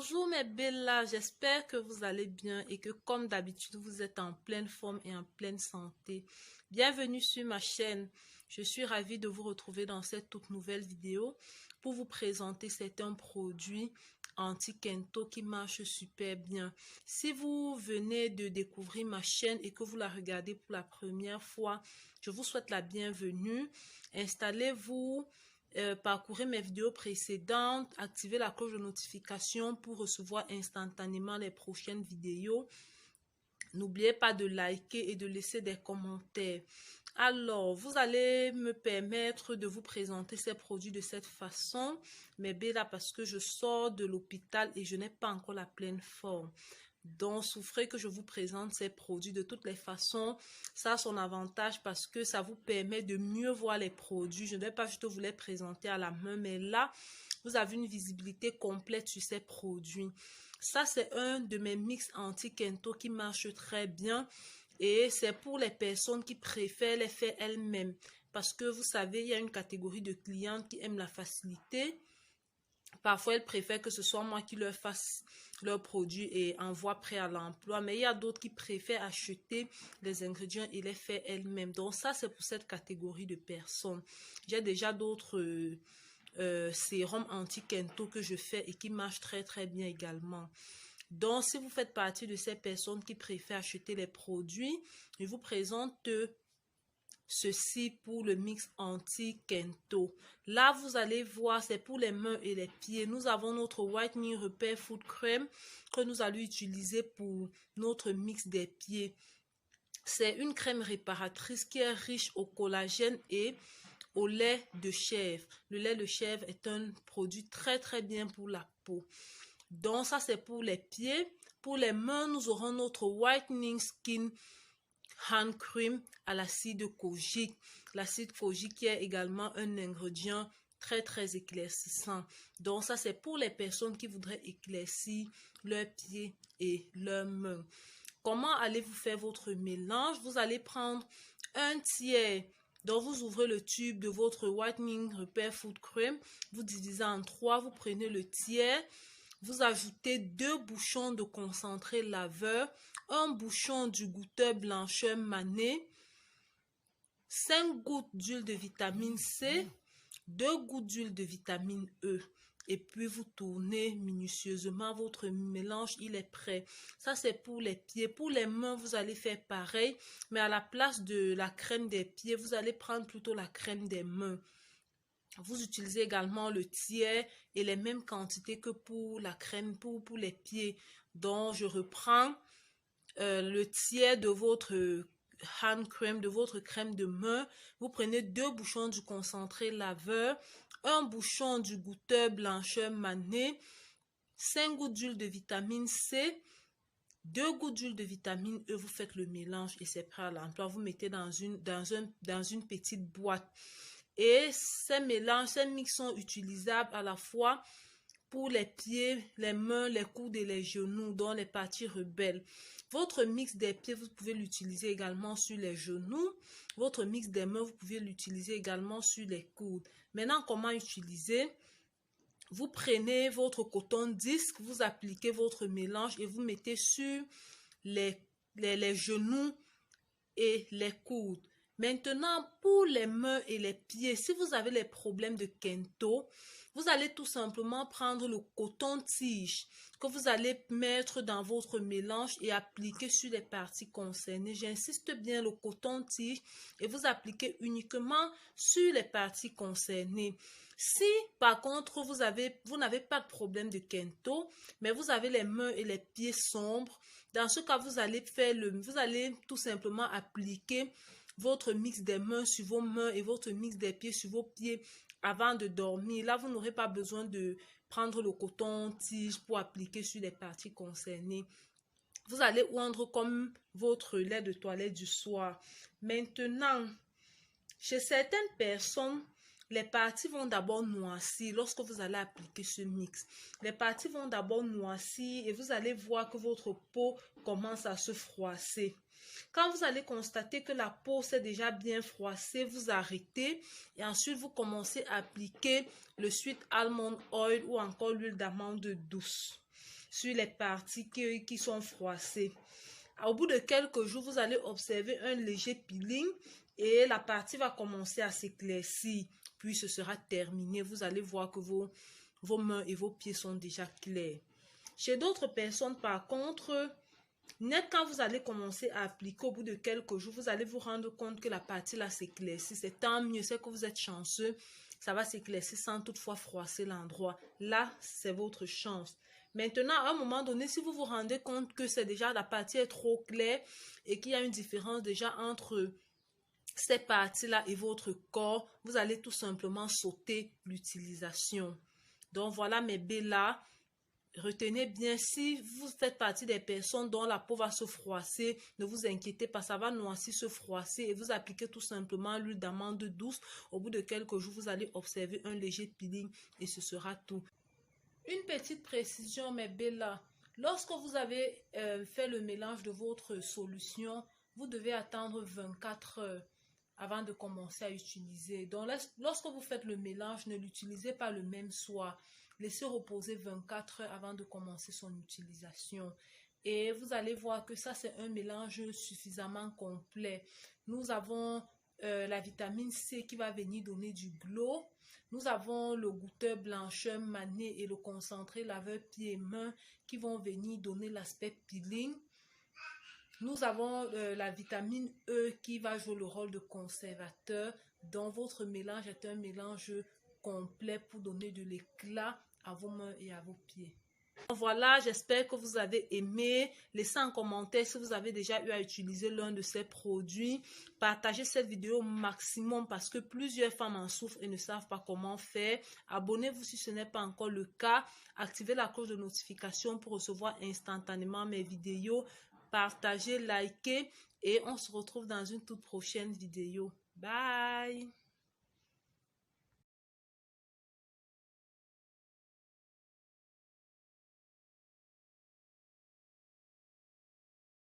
Bonjour mes bellas, j'espère que vous allez bien et que comme d'habitude vous êtes en pleine forme et en pleine santé. Bienvenue sur ma chaîne. Je suis ravie de vous retrouver dans cette toute nouvelle vidéo pour vous présenter certains produits anti-kento qui marchent super bien. Si vous venez de découvrir ma chaîne et que vous la regardez pour la première fois, je vous souhaite la bienvenue. Installez-vous. Parcourez mes vidéos précédentes, activez la cloche de notification pour recevoir instantanément les prochaines vidéos. N'oubliez pas de liker et de laisser des commentaires. Alors, vous allez me permettre de vous présenter ces produits de cette façon, mais là parce que je sors de l'hôpital et je n'ai pas encore la pleine forme. Donc, souffrez que je vous présente ces produits de toutes les façons. Ça a son avantage parce que ça vous permet de mieux voir les produits. Je ne vais pas juste vous les présenter à la main, mais là, vous avez une visibilité complète sur ces produits. Ça, c'est un de mes mix anti-kento qui marche très bien. Et c'est pour les personnes qui préfèrent les faire elles-mêmes. Parce que vous savez, il y a une catégorie de clientes qui aiment la facilité. Parfois, elles préfèrent que ce soit moi qui leur fasse leurs produits et envoie prêt à l'emploi. Mais il y a d'autres qui préfèrent acheter les ingrédients et les faire elles-mêmes. Donc ça, c'est pour cette catégorie de personnes. J'ai déjà d'autres sérums anti-kento que je fais et qui marchent très très bien également. Donc, si vous faites partie de ces personnes qui préfèrent acheter les produits, je vous présente ceci pour le mix anti-kento. Là, vous allez voir, c'est pour les mains et les pieds. Nous avons notre Whitening Repair Foot Cream que nous allons utiliser pour notre mix des pieds. C'est une crème réparatrice qui est riche au collagène et au lait de chèvre. Le lait de chèvre est un produit très très bien pour la peau. Donc ça, c'est pour les pieds. Pour les mains, nous aurons notre Whitening Skin Hand Cream à l'acide kojique. L'acide kojique qui est également un ingrédient très très éclaircissant. Donc ça, c'est pour les personnes qui voudraient éclaircir leurs pieds et leurs mains. Comment allez-vous faire votre mélange? Vous allez prendre un tiers. Donc, vous ouvrez le tube de votre Whitening Repair Foot Cream. Vous divisez en 3. Vous prenez le tiers. Vous ajoutez 2 bouchons de concentré laveur, un bouchon du goûteur blancheur mané, 5 gouttes d'huile de vitamine C, 2 gouttes d'huile de vitamine E. Et puis vous tournez minutieusement votre mélange, il est prêt. Ça, c'est pour les pieds. Pour les mains, vous allez faire pareil, mais à la place de la crème des pieds, vous allez prendre plutôt la crème des mains. Vous utilisez également le tiers et les mêmes quantités que pour la crème pour les pieds. Donc, je reprends le tiers de votre hand cream, de votre crème de main. Vous prenez 2 bouchons du concentré laveur, un bouchon du goûteur blancheur mané, 5 gouttes d'huile de vitamine C, 2 gouttes d'huile de vitamine E. Vous faites le mélange et c'est prêt à l'emploi. Vous mettez dans une petite boîte. Et ces mélanges, ces mix sont utilisables à la fois pour les pieds, les mains, les coudes et les genoux, donc les parties rebelles. Votre mix des pieds, vous pouvez l'utiliser également sur les genoux. Votre mix des mains, vous pouvez l'utiliser également sur les coudes. Maintenant, comment utiliser? Vous prenez votre coton disque, vous appliquez votre mélange et vous mettez sur les genoux et les coudes. Maintenant, pour les mains et les pieds, si vous avez les problèmes de kento, vous allez tout simplement prendre le coton-tige que vous allez mettre dans votre mélange et appliquer sur les parties concernées. J'insiste bien, le coton-tige, et vous appliquez uniquement sur les parties concernées. Si par contre vous n'avez pas de problème de kento, mais vous avez les mains et les pieds sombres, dans ce cas, vous allez tout simplement appliquer votre mix des mains sur vos mains et votre mix des pieds sur vos pieds avant de dormir. Là, vous n'aurez pas besoin de prendre le coton-tige pour appliquer sur les parties concernées. Vous allez oindre comme votre lait de toilette du soir. Maintenant, chez certaines personnes, les parties vont d'abord noircir lorsque vous allez appliquer ce mix. Les parties vont d'abord noircir et vous allez voir que votre peau commence à se froisser. Quand vous allez constater que la peau s'est déjà bien froissée, vous arrêtez et ensuite vous commencez à appliquer le Sweet Almond Oil ou encore l'huile d'amande douce. sur les parties qui sont froissées. Au bout de quelques jours, vous allez observer un léger peeling et la partie va commencer à s'éclaircir. Puis ce sera terminé. Vous allez voir que vos mains et vos pieds sont déjà clairs. Chez d'autres personnes, par contre, net quand vous allez commencer à appliquer au bout de quelques jours, vous allez vous rendre compte que la partie là s'éclaircit. C'est tant mieux, c'est que vous êtes chanceux. Ça va s'éclaircir sans toutefois froisser l'endroit. Là, c'est votre chance. Maintenant, à un moment donné, si vous vous rendez compte que c'est déjà la partie est trop claire et qu'il y a une différence déjà entre ces parties-là et votre corps, vous allez tout simplement sauter l'utilisation. Donc voilà mes bellas. Retenez bien, si vous faites partie des personnes dont la peau va se froisser, ne vous inquiétez pas, ça va noircir, se froisser et vous appliquez tout simplement l'huile d'amande douce. Au bout de quelques jours, vous allez observer un léger peeling et ce sera tout. Une petite précision, mes bellas. Lorsque vous avez fait le mélange de votre solution, vous devez attendre 24 heures avant de commencer à utiliser. Donc, lorsque vous faites le mélange, ne l'utilisez pas le même soir. Laissez reposer 24 heures avant de commencer son utilisation. Et vous allez voir que ça, c'est un mélange suffisamment complet. Nous avons la vitamine C qui va venir donner du glow. Nous avons le goûteur blancheur mané et le concentré laveur pieds et mains qui vont venir donner l'aspect peeling. Nous avons la vitamine E qui va jouer le rôle de conservateur. Donc, votre mélange est un mélange complet pour donner de l'éclat à vos mains et à vos pieds. Voilà, j'espère que vous avez aimé. Laissez en commentaire si vous avez déjà eu à utiliser l'un de ces produits. Partagez cette vidéo au maximum parce que plusieurs femmes en souffrent et ne savent pas comment faire. Abonnez-vous si ce n'est pas encore le cas. Activez la cloche de notification pour recevoir instantanément mes vidéos. Partagez, likez et on se retrouve dans une toute prochaine vidéo. Bye!